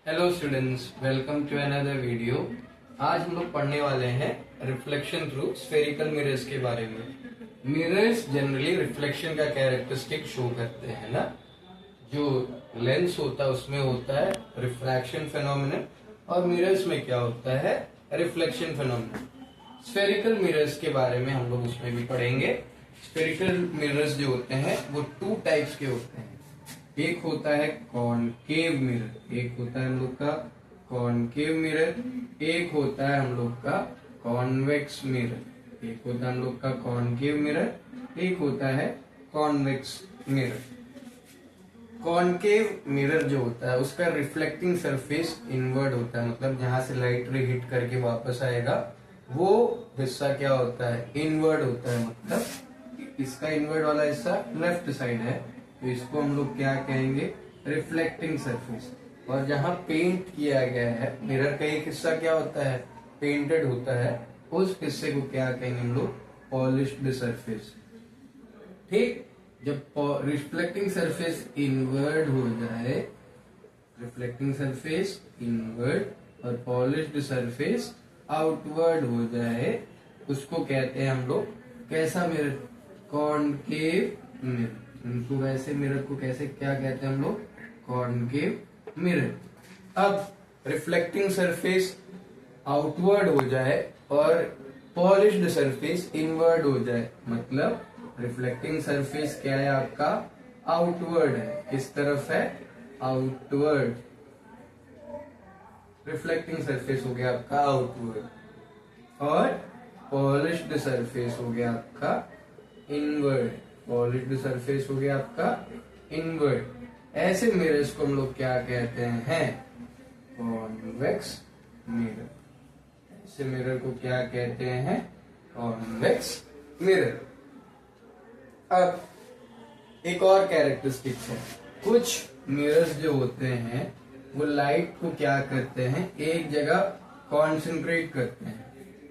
Hello students, welcome to another video. आज हम लोग पढ़ने वाले हैं रिफ्लेक्शन थ्रू स्फेरिकल मिरर्स के बारे में। मिरर्स जनरली रिफ्लेक्शन का कैरेक्टरिस्टिक शो करते हैं ना। जो लेंस होता है उसमें होता है रिफ्रैक्शन फेनोमेनन और मिरर्स में क्या होता है, रिफ्लेक्शन फेनोमेनन। स्फेरिकल मिरर्स के बारे में हम लोग उसमें भी पढ़ेंगे। स्फेरिकल मिरर्स जो होते हैं वो टू टाइप्स के होते हैं। एक होता है कॉनकेव मिरर, एक होता है हम लोग का कॉनकेव मिरर, एक होता है हम लोग का कॉन्वेक्स मिरर। एक होता है हम लोग का कॉनकेव मिरर, एक होता है कॉन्वेक्स मिरर। कॉनकेव मिरर जो होता है उसका रिफ्लेक्टिंग सरफेस इनवर्ड होता है, मतलब जहां से लाइट रे हिट करके वापस आएगा वो हिस्सा क्या होता है, इनवर्ड होता है। मतलब इसका इनवर्ड वाला हिस्सा लेफ्ट साइड है, तो इसको हम लोग क्या कहेंगे, रिफ्लेक्टिंग सरफेस। और जहां पेंट किया गया है, मिरर का एक हिस्सा क्या होता है, पेंटेड होता है, उस हिस्से को क्या कहेंगे हम लोग, पॉलिश्ड सरफेस। ठीक, जब रिफ्लेक्टिंग सरफेस इनवर्ड हो जाए, रिफ्लेक्टिंग सरफेस इनवर्ड और पॉलिश्ड सरफेस आउटवर्ड हो जाए, उसको कहते हैं हम लोग कैसा मिरर, कॉनकेव मिरर। उनको वैसे मिरर को कैसे क्या कहते हैं हम लोग, कॉनकेव मिरर। अब रिफ्लेक्टिंग सरफेस आउटवर्ड हो जाए और पॉलिश्ड सरफेस इनवर्ड हो जाए, मतलब रिफ्लेक्टिंग सरफेस क्या है आपका, आउटवर्ड है। किस तरफ है, आउटवर्ड। रिफ्लेक्टिंग सरफेस हो गया आपका आउटवर्ड और पॉलिश्ड सरफेस हो गया आपका इनवर्ड। पॉलिश्ड सरफेस हो गया आपका इनवर्ड। ऐसे मिरर्स को हम लोग क्या कहते हैं, कॉन्वेक्स मिरर। ऐसे मिरर को क्या कहते हैं, कॉन्वेक्स मिरर। अब एक और कैरेक्टरिस्टिक है, कुछ मिरर्स जो होते हैं वो लाइट को क्या करते हैं, एक जगह कॉन्सेंट्रेट करते हैं।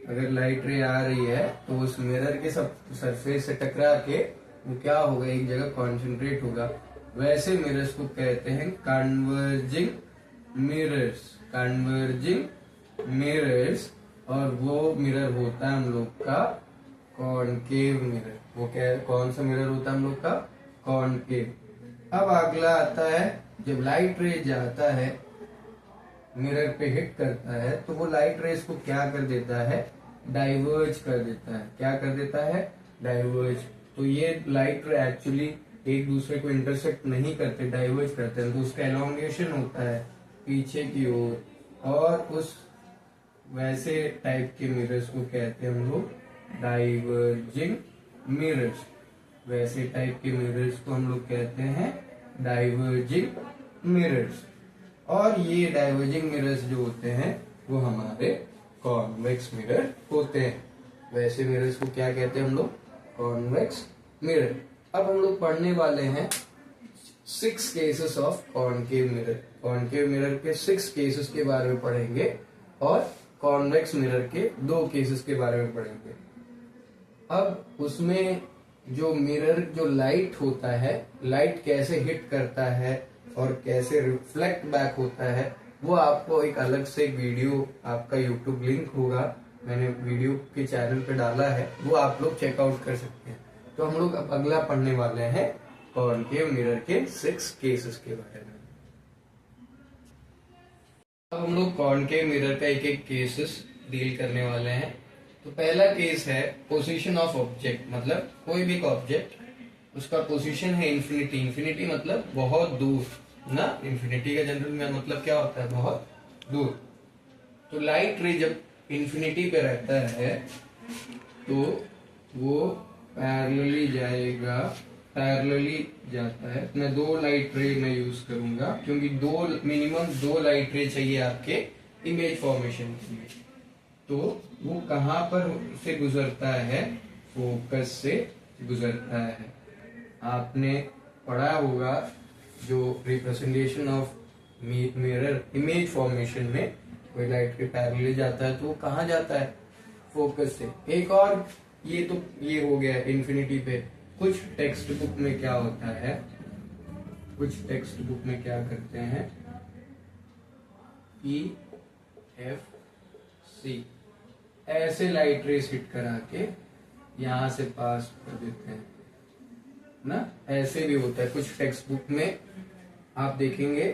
अगर लाइट रे आ रही है तो उस मिरर के सब सरफेस से टकरा के वो क्या होगा, एक जगह कॉन्सेंट्रेट होगा। वैसे मिरर्स को कहते हैं कन्वर्जिंग मिरर्स, कन्वर्जिंग मिरर्स। और वो मिरर होता है हम लोग का कॉनकेव मिरर। वो क्या, कौन सा मिरर होता है हम लोग का, कॉनकेव। अब अगला आता है, जब लाइट रे जाता है मिरर पे हिट करता है तो वो लाइट रेस को क्या कर देता है, डाइवर्ज कर देता है। क्या कर देता है, डाइवर्ज। तो ये लाइट रे एक्चुअली एक दूसरे को इंटरसेक्ट नहीं करते, डाइवर्ज करते हैं, तो उसका एलोंगेशन होता है पीछे की ओर। और उस वैसे टाइप के मिरर्स को कहते हैं हम लोग डाइवर्जिंग मिरर्स। वैसे टाइप के मिरर्स को हम लोग कहते हैं डाइवर्जिंग मिरर्स। और ये डाइवर्जिंग मिरर्स जो होते हैं वो हमारे कॉन्वेक्स मिरर होते हैं। वैसे मिरर्स को क्या कहते हैं हम लोग, कॉन्वेक्स मिरर। अब हम लोग पढ़ने वाले हैं 6 cases of concave mirror. Concave mirror के 6 केसेस के बारे में पढ़ेंगे और कॉन्वेक्स मिरर के 2 केसेस के बारे में पढ़ेंगे। अब उसमें जो मिरर, जो लाइट होता है, लाइट कैसे हिट करता है और कैसे रिफ्लेक्ट बैक होता है, वो आपको एक अलग से वीडियो, आपका यूट्यूब लिंक होगा, मैंने वीडियो के चैनल पे डाला है, वो आप लोग चेकआउट कर सकते हैं। तो हम लोग अब अगला पढ़ने वाले हैं कॉनकेव मिरर के 6 केसेस के बारे में। अब हम लोग कॉनकेव मिरर का एक एक केसेस डील करने वाले हैं। तो पहला केस है पोजीशन ऑफ ऑब्जेक्ट, मतलब कोई भी ऑब्जेक्ट, उसका पोजीशन है इन्फिनिटी। इन्फिनिटी मतलब बहुत दूर ना, इन्फिनिटी का जनरल में मतलब क्या होता है, बहुत दूर। तो लाइट रे जब इन्फिनिटी पे रहता है तो वो पैरेलली जाएगा, पैरेलली जाता है। मैं 2 लाइट रे में यूज करूंगा क्योंकि मिनिमम 2 लाइट रे चाहिए आपके इमेज फॉर्मेशन के लिए। तो वो कहां पर से गुजरता है, फोकस से गुजरता है। आपने पढ़ा होगा जो representation of mirror image formation में कोई लाइट के पैरेलल जाता है तो वो कहाँ जाता है, फोकस से। एक और ये हो गया इन्फिनिटी पे। कुछ टेक्स्ट बुक में क्या होता है, कुछ टेक्स्ट बुक में क्या करते हैं, ई एफ सी, ऐसे लाइट रेस हिट करा के यहां से पास कर देते हैं ना। ऐसे भी होता है कुछ टेक्स्ट बुक में, आप देखेंगे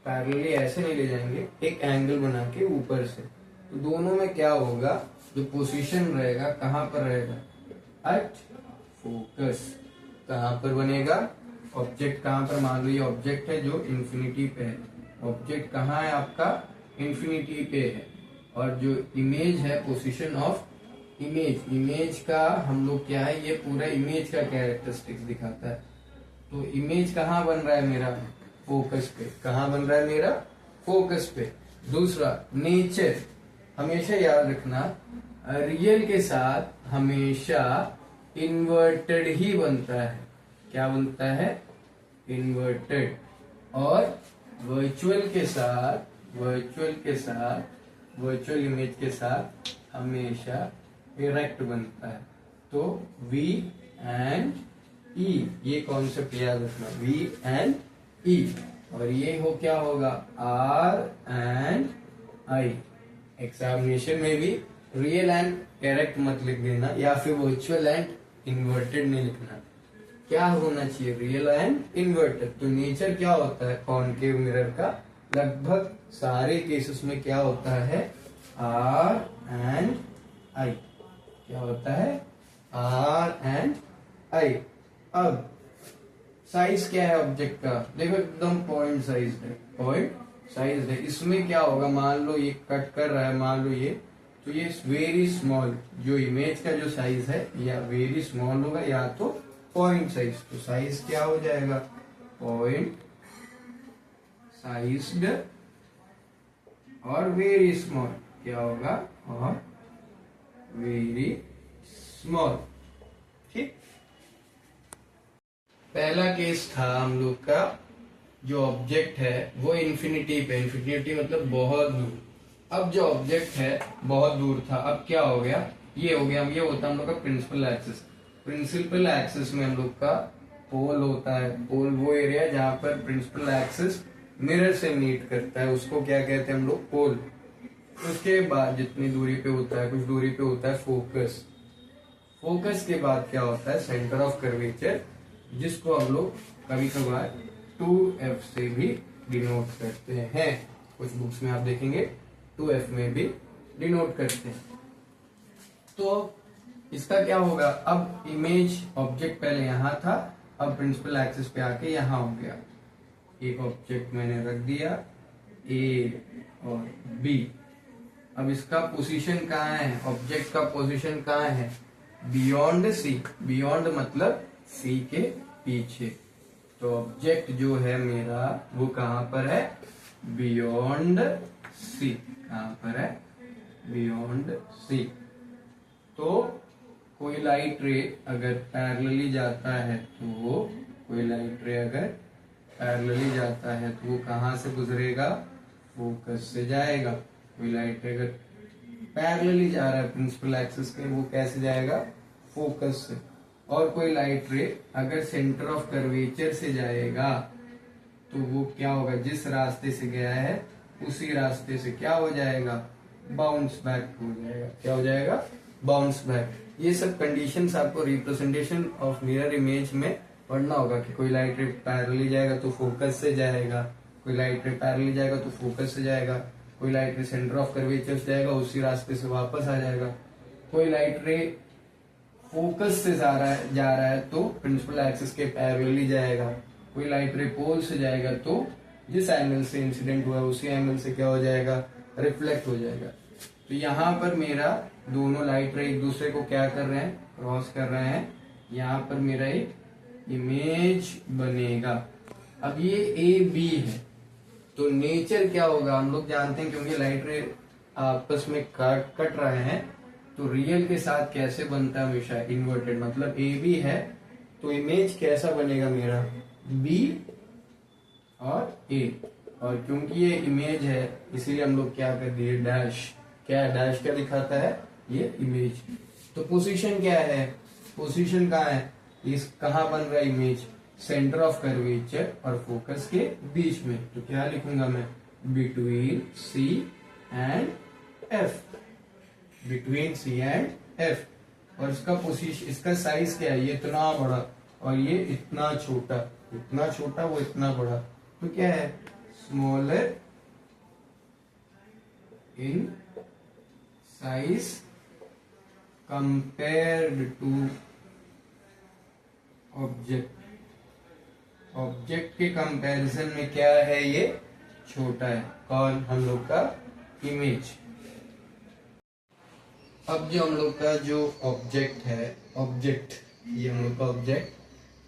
पैरेलली ऐसे नहीं ले जाएंगे, एक एंगल बना के ऊपर से, तो दोनों में क्या होगा, जो पोजीशन रहेगा कहां पर रहेगा, एट फोकस। कहां पर बनेगा, ऑब्जेक्ट कहां पर, मान लो ये ऑब्जेक्ट है जो इंफिनिटी पे है, ऑब्जेक्ट कहाँ है आपका, इंफिनिटी पे है, और जो इमेज है, पोजीशन ऑफ इमेज, इमेज का हम लोग क्या है, ये पूरा इमेज का कैरेक्टरिस्टिक्स दिखाता है। तो इमेज कहाँ बन रहा है मेरा, फोकस पे। कहाँ बन रहा है मेरा, फोकस पे। दूसरा नेचर, हमेशा याद रखना रियल के साथ हमेशा इन्वर्टेड ही बनता है। क्या बनता है, इन्वर्टेड। और वर्चुअल के साथ, वर्चुअल इमेज के साथ हमेशा इरेक्ट बनता है। तो V एंड E, ये कॉन्सेप्ट याद रखना, V एंड E। और ये हो क्या होगा, R एंड I। एग्जामिनेशन में भी रियल एंड इरेक्ट मत लिख देना, या फिर वर्चुअल एंड इन्वर्टेड नहीं लिखना, क्या होना चाहिए, रियल एंड इन्वर्टेड। तो नेचर क्या होता है कॉनकेव मिरर का, लगभग सारे केसेस में क्या होता है, R एंड I। क्या होता है, R एंड I। अब साइज क्या है ऑब्जेक्ट का, देखो एकदम पॉइंट साइज है, पॉइंट साइज है। इसमें क्या होगा, मान लो ये कट कर रहा है, मान लो ये, तो ये वेरी स्मॉल, जो इमेज का जो साइज है या वेरी स्मॉल होगा या तो पॉइंट साइज। तो साइज क्या हो जाएगा, पॉइंट साइज्ड, और वेरी स्मॉल क्या होगा, और वेरी स्मॉल। ठीक, पहला केस था हम लोग का, जो ऑब्जेक्ट है वो इन्फिनिटी पे, इन्फिनिटी मतलब बहुत दूर। अब जो ऑब्जेक्ट है बहुत दूर था, अब क्या हो गया, ये हो गया, ये होता है हम लोग का प्रिंसिपल एक्सिस। प्रिंसिपल एक्सिस में हम लोग का पोल होता है, पोल वो एरिया जहां पर प्रिंसिपल एक्सिस मिरर से मीट करता है, उसको क्या कहते हैं हम लोग, पोल। उसके बाद जितनी दूरी पे होता है, कुछ दूरी पे होता है फोकस। फोकस के बाद क्या होता है, सेंटर ऑफ कर्वेचर, जिसको हम लोग कभी कभार 2F से भी डिनोट करते हैं। कुछ बुक्स में आप देखेंगे 2F में भी डिनोट करते हैं। तो इसका क्या होगा, अब इमेज ऑब्जेक्ट पहले यहां था, अब प्रिंसिपल एक्सिस पे आके यहां हो गया। एक ऑब्जेक्ट मैंने रख दिया A और B। अब इसका पोजीशन कहाँ है, ऑब्जेक्ट का पोजीशन कहाँ है, बियॉन्ड C। बियॉन्ड मतलब C के पीछे। तो ऑब्जेक्ट जो है मेरा वो कहां पर है, बियॉन्ड C। कहां पर है, बियॉन्ड C। तो कोई लाइट रे अगर पैरेलली जाता है तो कोई लाइट रे अगर पैरेलली जाता है तो वो कहां से गुजरेगा, फोकस से जाएगा। कोई लाइट रे अगर पैरेलली जा रहा है प्रिंसिपल एक्सिस पे, वो कैसे जाएगा, फोकस से। और कोई लाइट रे अगर सेंटर ऑफ कर्वेचर से जाएगा तो वो क्या होगा, जिस रास्ते से गया है उसी रास्ते से क्या हो जाएगा, बाउंस बैक हो जाएगा। क्या हो जाएगा, बाउंस बैक। ये सब कंडीशंस आपको रिप्रेजेंटेशन ऑफ मिरर इमेज में पढ़ना होगा कि कोई लाइट रे पैरेलली जाएगा तो फोकस से जाएगा, कोई लाइट रे पैरेलली जाएगा तो फोकस से जाएगा, कोई लाइट रे सेंटर ऑफ कर्वेचर से जाएगा उसी रास्ते से वापस आ जाएगा, कोई लाइट रे फोकस से जा रहा है तो प्रिंसिपल एक्सिस के पैरेलली जाएगा, कोई लाइट रे पोल से जाएगा तो जिस एंगल से इंसिडेंट हुआ है उसी एंगल से क्या हो जाएगा, रिफ्लेक्ट हो जाएगा। तो यहाँ पर मेरा दोनों लाइट रे एक दूसरे को क्या कर रहे हैं, क्रॉस कर रहे हैं। यहाँ पर मेरा एक इमेज बनेगा। अब ये A B है तो नेचर क्या होगा हम लोग जानते हैं, क्योंकि लाइट रे आपस में कट रहे हैं तो रियल के साथ कैसे बनता है, हमेशा इन्वर्टेड। मतलब A B है तो इमेज कैसा बनेगा मेरा, B और A। और क्योंकि ये इमेज है इसीलिए हम लोग क्या कर दिए, डैश। क्या है डैश, क्या दिखाता है, ये इमेज। तो पोजीशन क्या है, पोजीशन कहाँ है, इस कहाँ बन रहा है इमेज, सेंटर ऑफ कर्वेचर और फोकस के बीच में। तो क्या लिखूंगा मैं, between C and F, between C and F. और इसका पोजीशन, इसका साइज क्या है, ये इतना बड़ा और ये इतना छोटा, इतना छोटा वो इतना बड़ा, तो क्या है, smaller in size compared to object. Object के कंपैरिजन में क्या है, ये छोटा है। कौन, हम लोग का इमेज। अब जो हम लोग का जो ऑब्जेक्ट है, ऑब्जेक्ट, ये हम लोग का ऑब्जेक्ट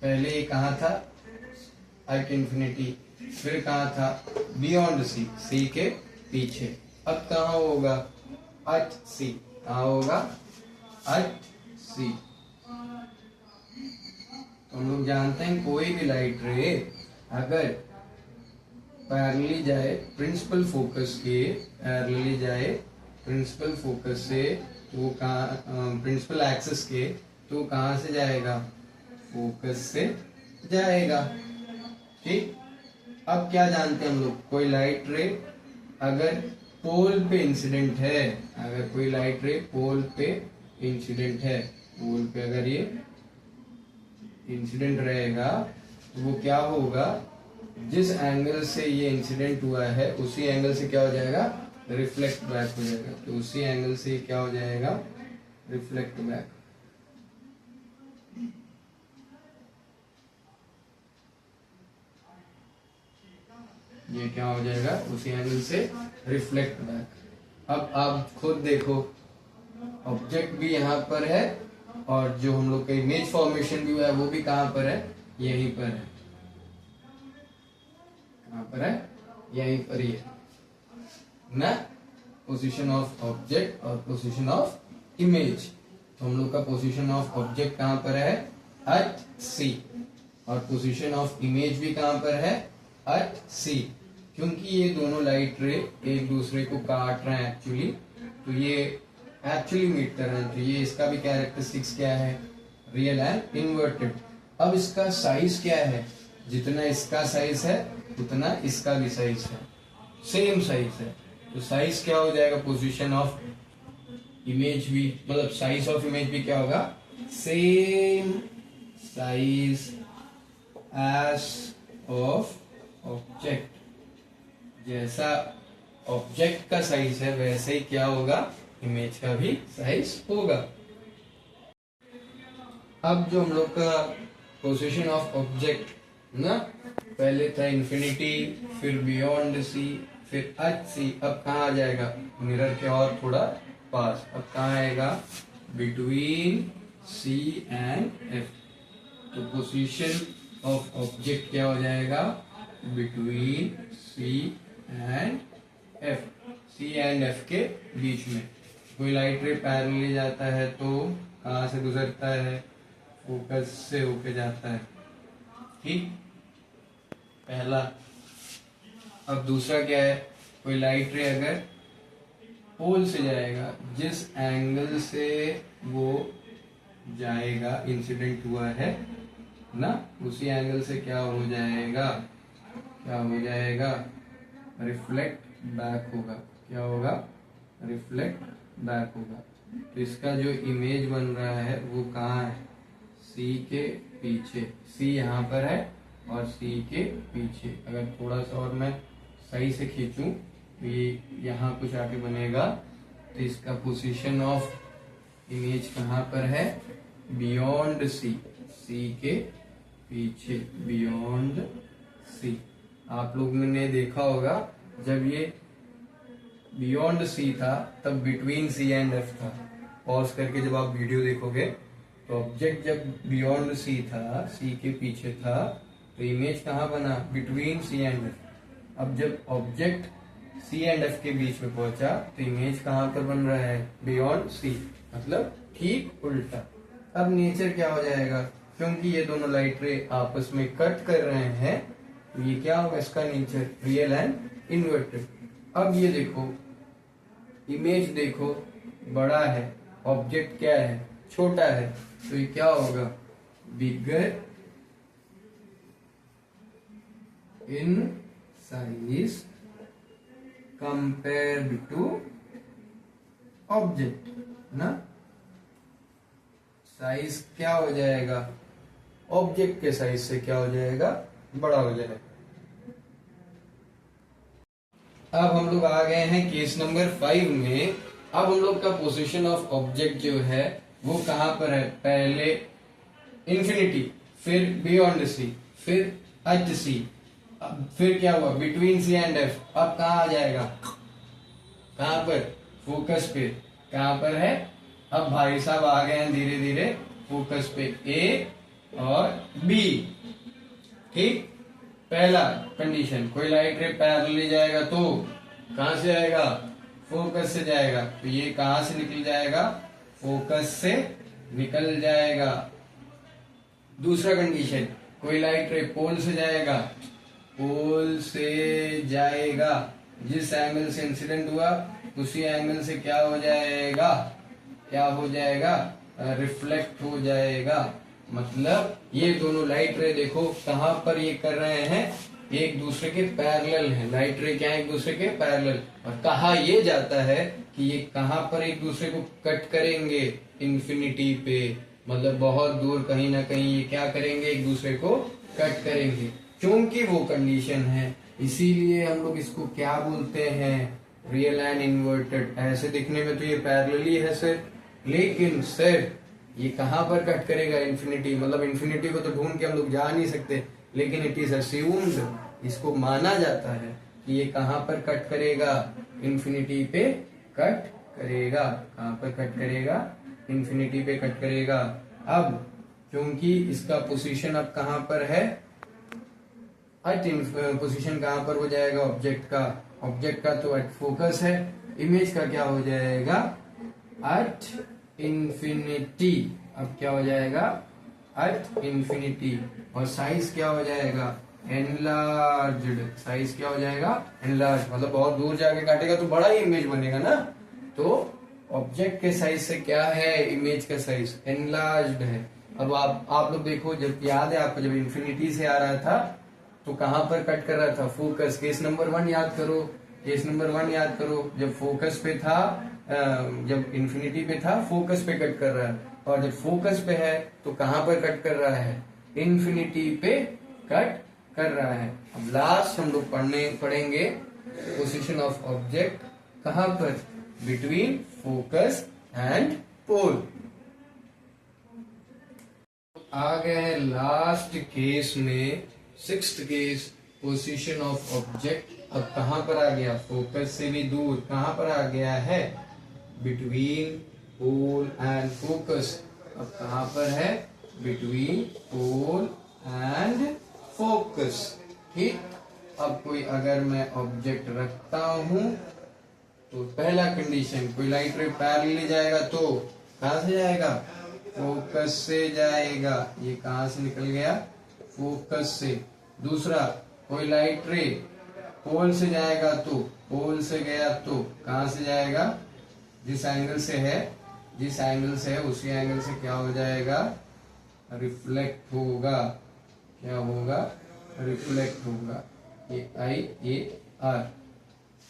पहले ये कहाँ था, एट इंफिनिटी, फिर कहाँ था, बियॉन्ड सी, सी के पीछे। अब कहाँ होगा, एट सी, कहाँ होगा, एट सी। तो हम लोग जानते हैं कोई भी लाइट रे अगर पैरेलली जाए प्रिंसिपल फोकस के, पैरेलली जाए प्रिंसिपल फोकस से, तो वो कहाँ, प्रिंसिपल एक्सिस के, तो कहाँ से जाएगा, फोकस से जाएगा। ठीक, अब क्या जानते हैं हम लोग, कोई लाइट रे अगर पोल पे इंसिडेंट है, अगर कोई लाइट रे पोल पे इंसिडेंट है, पोल पे अगर ये इंसिडेंट रहेगा तो वो क्या होगा, जिस एंगल से ये इंसिडेंट हुआ है उसी एंगल से क्या हो जाएगा, रिफ्लेक्ट बैक हो जाएगा। तो उसी एंगल से क्या हो जाएगा, रिफ्लेक्ट बैक। ये क्या हो जाएगा, उसी एंगल से रिफ्लेक्ट बैक। अब आप खुद देखो, ऑब्जेक्ट भी यहाँ पर है और जो हम लोग का इमेज फॉर्मेशन भी हुआ है वो भी कहाँ पर है, यहीं पर है। कहाँ पर है, यहीं पर ही है ना, पोजीशन ऑफ ऑब्जेक्ट और पोजीशन ऑफ इमेज। तो हम लोग का पोजीशन ऑफ ऑब्जेक्ट कहाँ पर है, एट सी, और पोजीशन ऑफ इमेज भी कहाँ पर है, एट सी। क्योंकि ये दोनों लाइट रे एक दूसरे को काट रहे हैं एक्चुअली, तो ये एक्चुअली मीट कर रहे हैं, तो ये इसका भी कैरेक्टरिस्टिक्स क्या है, रियल एंड इन्वर्टेड। अब इसका साइज क्या है, जितना इसका साइज है उतना इसका भी साइज है, सेम साइज है। तो साइज क्या हो जाएगा, पोजीशन ऑफ इमेज भी, मतलब साइज ऑफ इमेज भी क्या होगा, same size as of object. जैसा ऑब्जेक्ट का साइज है वैसे ही क्या होगा, इमेज का भी साइज होगा। अब जो हम लोग का पोजीशन ऑफ ऑब्जेक्ट ना, पहले था इंफिनिटी, फिर बियॉन्ड सी, फिर एट सी। अब कहाँ आ जाएगा, मिरर के और थोड़ा पास। अब कहाँ आएगा, बिटवीन सी एंड एफ। तो पोजीशन ऑफ ऑब्जेक्ट क्या हो जाएगा, between C and F, C and F के बीच में। कोई लाइट रे पैरेलली जाता है तो कहाँ से गुजरता है, फोकस से होके जाता है। ठीक, पहला। अब दूसरा क्या है, कोई लाइट रे अगर पोल से जाएगा, जिस एंगल से वो जाएगा, इंसिडेंट हुआ है ना, उसी एंगल से क्या हो जाएगा, क्या हो जाएगा, रिफ्लेक्ट बैक होगा। क्या होगा, रिफ्लेक्ट बैक होगा। तो इसका जो इमेज बन रहा है वो कहाँ है, सी के पीछे। सी यहाँ पर है और सी के पीछे। अगर थोड़ा सा और मैं सही से खींचूं तो ये यहाँ कुछ आके बनेगा। तो इसका पोजीशन ऑफ इमेज कहाँ पर है, बियॉन्ड सी, सी के पीछे, बियॉन्ड सी। आप लोगों ने देखा होगा जब ये बियॉन्ड सी था तब बिटवीन सी एंड एफ था। पॉज करके जब आप वीडियो देखोगे तो ऑब्जेक्ट जब बियॉन्ड सी था, सी के पीछे था, तो इमेज कहाँ बना, बिटवीन सी एंड एफ। अब जब ऑब्जेक्ट सी एंड एफ के बीच में पहुंचा तो इमेज कहाँ पर बन रहा है, बियॉन्ड सी, मतलब ठीक उल्टा। अब नेचर क्या हो जाएगा, क्योंकि ये दोनों लाइट रे आपस में कट कर रहे हैं तो ये क्या होगा, इसका नेचर रियल एंड इन्वर्टेड। अब ये देखो, इमेज देखो बड़ा है, ऑब्जेक्ट क्या है, छोटा है, तो ये क्या होगा, bigger in size compared to object ना, साइज क्या हो जाएगा, ऑब्जेक्ट के साइज से क्या हो जाएगा, बड़ा हो जाएगा। अब हम लोग आ गए हैं केस नंबर 5 में। अब हम लोग का पोजीशन ऑफ ऑब्जेक्ट जो है वो कहां पर है, पहले इंफिनिटी, फिर बियॉन्ड सी, फिर एट सी, फिर क्या हुआ बिटवीन सी एंड एफ। अब कहां आ जाएगा, कहां पर, फोकस पे, कहां पर है, अब भाई साहब आ गए हैं धीरे धीरे फोकस पे, ए और बी। ठीक, पहला कंडीशन, कोई लाइट रे पैरेलली जाएगा तो कहां से आएगा, फोकस से जाएगा, तो ये कहां से निकल जाएगा, फोकस से निकल जाएगा। दूसरा कंडीशन, कोई लाइट रे पोल से जाएगा, पोल से जाएगा, जिस एंगल से इंसिडेंट हुआ उसी एंगल से क्या हो जाएगा, क्या हो जाएगा, रिफ्लेक्ट हो जाएगा। मतलब ये दोनों लाइट रे देखो कहां पर ये कर रहे हैं, एक दूसरे के पैरेलल है, लाइट रे क्या है एक दूसरे के पैरेलल। और कहा ये जाता है कि ये कहां पर एक दूसरे को कट करेंगे, इंफिनिटी पे, मतलब बहुत दूर कहीं ना कहीं ये क्या करेंगे, एक दूसरे को कट करेंगे। क्योंकि वो कंडीशन है इसीलिए हम लोग इसको क्या बोलते हैं, रियल एंड इन्वर्टेड। ऐसे दिखने में तो ये पैरेलली है सर, लेकिन सर ये कहां पर कट करेगा, इंफिनिटी, मतलब इंफिनिटी को तो ढूंढ के हम लोग जा नहीं सकते, लेकिन इट इज अस्यूम्ड, इसको माना जाता है कि ये कहां पर कट करेगा, इंफिनिटी पे कट करेगा। कहां पर कट करेगा, इंफिनिटी पे कट करेगा। अब क्योंकि इसका पोजीशन अब कहां पर है, एट पोजीशन कहां पर हो जाएगा ऑब्जेक्ट का, ऑब्जेक्ट का तो एट फोकस है, इमेज का क्या हो जाएगा, एट इंफिनिटी। अब क्या हो जाएगा, एट इंफिनिटी। और साइज क्या हो जाएगा, एनलार्ज्ड, साइज क्या हो जाएगा, एनलार्ज, मतलब बहुत दूर जाके काटेगा तो बड़ा ही इमेज बनेगा ना। तो ऑब्जेक्ट के साइज से क्या है, इमेज का साइज एनलार्ज्ड है। अब आप लोग देखो, जब याद है आपको, जब इंफिनिटी से आ रहा था तो कहां पर कट कर रहा था, फोकस। केस नंबर 1 याद करो, केस नंबर 1 याद करो, जब फोकस पे था, जब इंफिनिटी पे था फोकस पे कट कर रहा है, और जब फोकस पे है तो कहां पर कट कर रहा है, इंफिनिटी पे कट कर रहा है। अब लास्ट हम लोग पढ़ेंगे पोजीशन ऑफ ऑब्जेक्ट कहां पर, बिटवीन फोकस एंड पोल। आ गए लास्ट केस में, 6th case, position of object. अब कहां पर आ गया, फोकस से भी दूर, कहां पर आ गया है, बिटवीन पोल एंड फोकस। अब कहां पर है, बिटवीन पोल एंड फोकस। ठीक, अब कोई अगर मैं ऑब्जेक्ट रखता हूं तो पहला कंडीशन, कोई लाइट रे पैरेलली जाएगा तो कहां से जाएगा, फोकस से जाएगा, ये कहां से निकल गया, फोकस से। दूसरा, कोई लाइट रे पोल से जाएगा तो, पोल से गया तो कहां से जाएगा, जिस एंगल से है, जिस एंगल से है उसी एंगल से क्या हो जाएगा, रिफ्लेक्ट होगा। क्या होगा, रिफ्लेक्ट होगा। ये आई ए आर।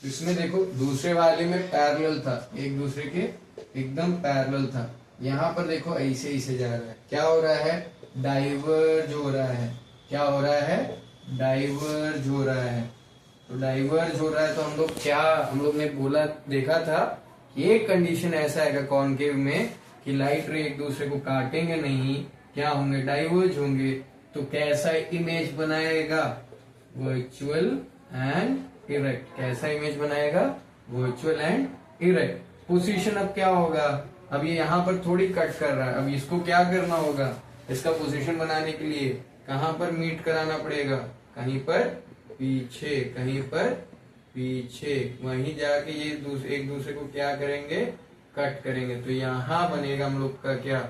इसमें देखो दूसरे वाले में पैरेलल था, एक दूसरे के एकदम पैरेलल था। यहाँ पर देखो ऐसे ऐसे जा रहा है, क्या हो रहा है, डाइवर्ज हो रहा है। क्या हो रहा है, डाइवर्ज हो रहा है। तो डाइवर्ज हो रहा है तो हम लोग क्या, हम लोग ने बोला, देखा था कि एक कंडीशन ऐसा आएगा कॉनकेव में कि लाइट रे एक दूसरे को काटेंगे नहीं, क्या होंगे, डाइवर्ज होंगे। तो कैसा इमेज बनाएगा, वर्चुअल एंड इरेक्ट। कैसा इमेज बनाएगा, वर्चुअल एंड इरेक्ट। पोजीशन अब क्या होगा, अब ये यहाँ पर थोड़ी कट कर रहा है, अब इसको क्या करना होगा, इसका पोजीशन बनाने के लिए कहां पर मीट कराना पड़ेगा, कहीं पर पीछे, कहीं पर पीछे, वहीं जाके ये एक दूसरे को क्या करेंगे, कट करेंगे। तो यहाँ बनेगा हम लोग का क्या,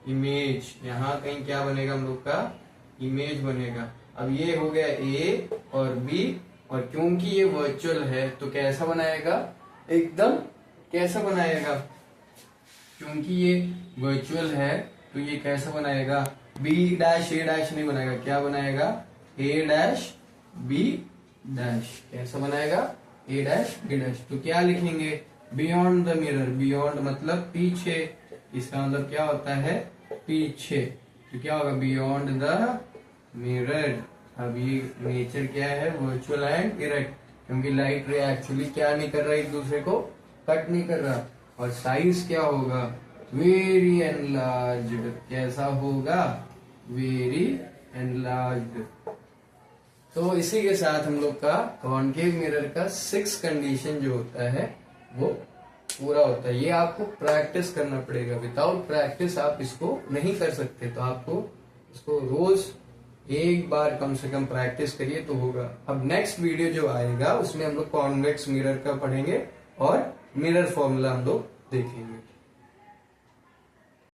इमेज। यहाँ कहीं क्या बनेगा, हम लोग का इमेज बनेगा। अब ये हो गया ए और बी, और क्योंकि ये वर्चुअल है तो कैसा बनाएगा, एकदम कैसा बनाएगा, क्योंकि ये वर्चुअल है तो ये कैसा बनाएगा, बी डैश ए डैश नहीं बनाएगा, क्या बनाएगा, ए डैश बी डैश। कैसा बनाएगा, ए डैश बी डैश। तो क्या लिखेंगे, बियॉन्ड द मिरर, बियॉन्ड मतलब पीछे, इसका मतलब क्या होता है पीछे। तो क्या होगा, बियॉन्ड द मिरर। अब ये नेचर क्या है, वर्चुअल एंड डायरेक्ट, क्योंकि लाइट रे एक्चुअली क्या नहीं कर रहा, एक दूसरे को कट नहीं कर रहा। और साइज क्या होगा, वेरी एनलार्ज्ड, कैसा होगा, वेरी एनलार्ज्ड। तो इसी के साथ हम लोग का कॉनकेव मिरर का 6 कंडीशन जो होता है वो पूरा होता है। ये आपको प्रैक्टिस करना पड़ेगा, विदाउट प्रैक्टिस आप इसको नहीं कर सकते। तो आपको इसको रोज एक बार कम से कम प्रैक्टिस करिए तो होगा। अब नेक्स्ट वीडियो जो आएगा उसमें हम लोग कॉन्वेक्स मिरर का पढ़ेंगे और मिरर फॉर्मूला हम लोग देखेंगे।